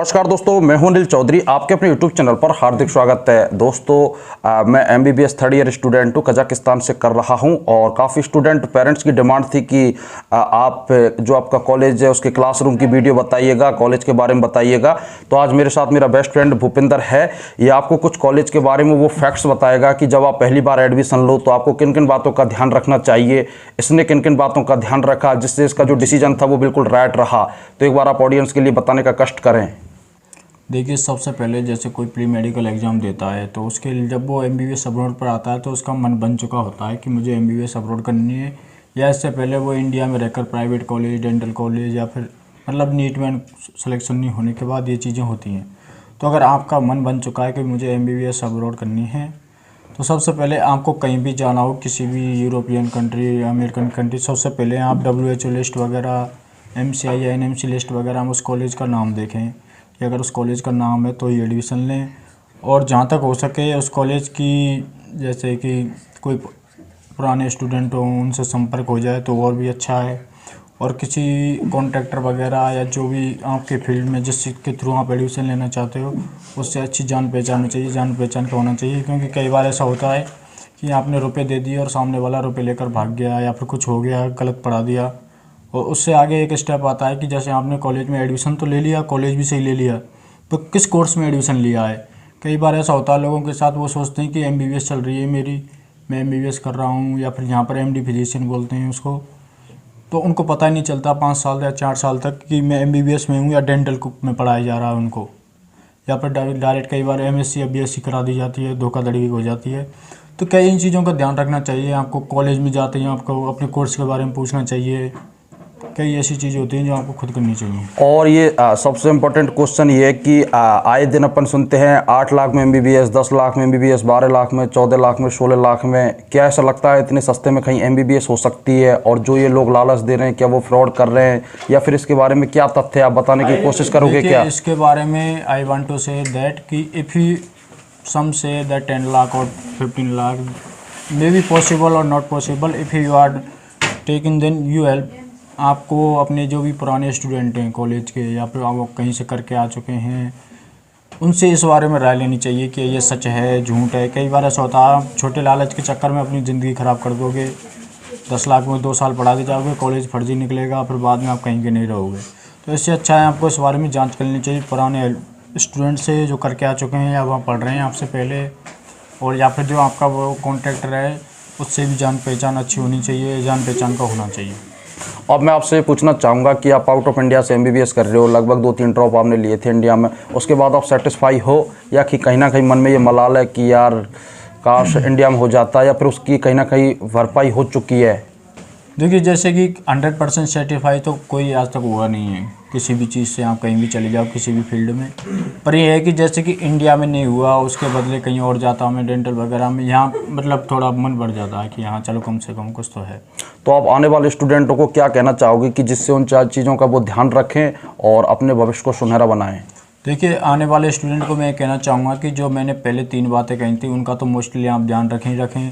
नमस्कार दोस्तों, मैं हूं अनिल चौधरी। आपके अपने YouTube चैनल पर हार्दिक स्वागत है। दोस्तों मैं MBBS थर्ड ईयर स्टूडेंट हूं, कजाकिस्तान से कर रहा हूं। और काफ़ी स्टूडेंट पेरेंट्स की डिमांड थी कि आप जो आपका कॉलेज है उसके क्लासरूम की वीडियो बताइएगा, कॉलेज के बारे में बताइएगा। तो आज मेरे साथ मेरा बेस्ट फ्रेंड भूपिंदर है। ये आपको कुछ कॉलेज के बारे में वो फैक्ट्स बताएगा कि जब आप पहली बार एडमिशन लो तो आपको किन किन बातों का ध्यान रखना चाहिए, इसने किन किन बातों का ध्यान रखा जिससे इसका जो डिसीजन था वो बिल्कुल राइट रहा। तो एक बार आप ऑडियंस के लिए बताने का कष्ट करें। देखिए, सबसे पहले जैसे कोई प्री मेडिकल एग्ज़ाम देता है तो उसके लिए जब वो MBBS अब्रॉड पर आता है तो उसका मन बन चुका होता है कि मुझे MBBS अब्रॉड करनी है, या इससे पहले वो इंडिया में रहकर प्राइवेट कॉलेज, डेंटल कॉलेज या फिर मतलब नीट में सिलेक्शन नहीं होने के बाद ये चीज़ें होती हैं। तो अगर आपका मन बन चुका है कि मुझे MBBS अब्रॉड करनी है तो सबसे पहले आपको कहीं भी जाना हो, किसी भी यूरोपियन कंट्री या अमेरिकन कंट्री, सबसे पहले आप WHO लिस्ट वगैरह, MCI या NMC लिस्ट वगैरह में उस कॉलेज का नाम देखें कि अगर उस कॉलेज का नाम है तो ये एडमिशन लें। और जहाँ तक हो सके उस कॉलेज की, जैसे कि कोई पुराने स्टूडेंट हो उनसे संपर्क हो जाए तो और भी अच्छा है। और किसी कॉन्ट्रैक्टर वगैरह या जो भी आपके फील्ड में जिसके थ्रू आप एडमिशन लेना चाहते हो उससे अच्छी जान पहचान चाहिए, जान पहचान का होना चाहिए। क्योंकि कई बार ऐसा होता है कि आपने रुपये दे दिए और सामने वाला रुपये लेकर भाग गया या फिर कुछ हो गया, गलत पढ़ा दिया। और उससे आगे एक स्टेप आता है कि जैसे आपने कॉलेज में एडमिशन तो ले लिया, कॉलेज भी सही ले लिया, तो किस कोर्स में एडमिशन लिया है। कई बार ऐसा होता है लोगों के साथ, वो सोचते हैं कि MBBS चल रही है मेरी, मैं MBBS कर रहा हूँ, या फिर यहाँ पर MD फिजिशियन बोलते हैं उसको। तो उनको पता ही नहीं चलता 5 साल या 4 साल तक कि मैं MBBS में हूँ या डेंटल में पढ़ाया जा रहा है उनको, या फिर डायरेक्ट कई बार MSc या BSc करा दी जाती है, धोखाधड़ी हो जाती है। तो कई इन चीज़ों का ध्यान रखना चाहिए। आपको कॉलेज में जाते हैं आपको अपने कोर्स के बारे में पूछना चाहिए। कई ऐसी चीज़ें होती हैं जो आपको खुद करनी चाहिए। और ये सबसे इम्पोर्टेंट क्वेश्चन ये है कि आए दिन अपन सुनते हैं 8 लाख में MBBS, 10 लाख में MBBS, 12 लाख में, 14 लाख में, 16 लाख में। क्या ऐसा लगता है इतने सस्ते में कहीं MBBS हो सकती है? और जो ये लोग लालच दे रहे हैं क्या वो फ्रॉड कर रहे हैं, या फिर इसके बारे में क्या तथ्य आप बताने की कोशिश करोगे? क्या इसके बारे में I want to say that कि if you some say that 10 lakh और 15 लाख मे बी पॉसिबल और not possible, if you are taking then you help. आपको अपने जो भी पुराने स्टूडेंट हैं कॉलेज के या फिर आप कहीं से करके आ चुके हैं उनसे इस बारे में राय लेनी चाहिए कि ये सच है झूठ है। कई बार ऐसा होता है आप छोटे लालच के चक्कर में अपनी ज़िंदगी ख़राब कर दोगे। 10 लाख में 2 साल पढ़ा के जाओगे, कॉलेज फर्जी निकलेगा, फिर बाद में आप कहीं के नहीं रहोगे। तो इससे अच्छा है आपको इस बारे में जाँच कर लेनी चाहिए पुराने स्टूडेंट से जो करके आ चुके हैं या वहाँ पढ़ रहे हैं आपसे पहले, और या फिर जो आपका वो कॉन्ट्रैक्टर है उससे भी जान पहचान अच्छी होनी चाहिए, जान पहचान का होना चाहिए। अब मैं आपसे पूछना चाहूँगा कि आप आउट ऑफ इंडिया से MBBS कर रहे हो, लगभग 2-3 ड्रॉप आपने लिए थे इंडिया में, उसके बाद आप सेटिस्फाई हो, या कि कहीं ना कहीं मन में ये मलाल है कि यार काश इंडिया में हो जाता, या फिर उसकी कहीं ना कहीं भरपाई हो चुकी है? देखिए, जैसे कि 100% सर्टिफाई तो कोई आज तक हुआ नहीं है किसी भी चीज़ से। आप कहीं भी चले जाओ किसी भी फील्ड में, पर ये है कि जैसे कि इंडिया में नहीं हुआ उसके बदले कहीं और जाता हूँ मैं डेंटल वगैरह में, यहाँ मतलब थोड़ा मन बढ़ जाता है कि यहाँ चलो कम से कम कुछ तो है। तो आप आने वाले स्टूडेंटों को क्या कहना चाहोगे कि जिससे उन 4 चीज़ों का वो ध्यान रखें और अपने भविष्य को सुनहरा बनाएं? देखिए, आने वाले स्टूडेंट को मैं कहना चाहूँगा कि जो मैंने पहले 3 बातें कही थी उनका तो मोस्टली आप ध्यान रखें।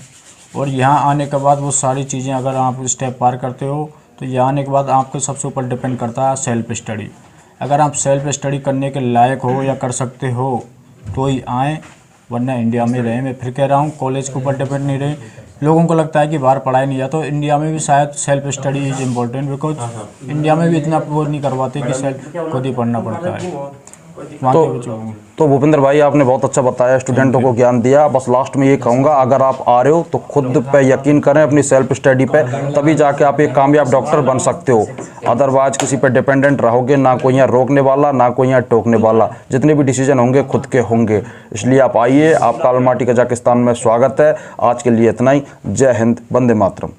और यहाँ आने के बाद वो सारी चीज़ें अगर आप स्टेप पार करते हो तो यहाँ आने के बाद आपके सबसे ऊपर डिपेंड करता है सेल्फ स्टडी। अगर आप सेल्फ स्टडी करने के लायक हो या कर सकते हो तो ही आएँ, वरना इंडिया में रहें। मैं फिर कह रहा हूँ, कॉलेज के ऊपर डिपेंड नहीं रहे। लोगों को लगता है कि बाहर पढ़ाई नहीं जाता, तो इंडिया में भी शायद self study is important, because India में भी इतना वो नहीं करवाते कि सेल्फ खुद ही पढ़ना पड़ता है। तो भूपिंदर भाई आपने बहुत अच्छा बताया, स्टूडेंटों को ज्ञान दिया। बस लास्ट में ये कहूँगा, अगर आप आ रहे हो तो खुद पे यकीन करें, अपनी सेल्फ स्टडी पे, तभी जाके आप एक कामयाब डॉक्टर बन सकते हो। अदरवाइज किसी पे डिपेंडेंट रहोगे, ना कोई यहाँ रोकने वाला ना कोई यहाँ टोकने वाला, जितने भी डिसीजन होंगे खुद के होंगे। इसलिए आप आइए, आपका अलमाटी कजाकिस्तान में स्वागत है। आज के लिए इतना ही। जय हिंद, वंदे मातरम।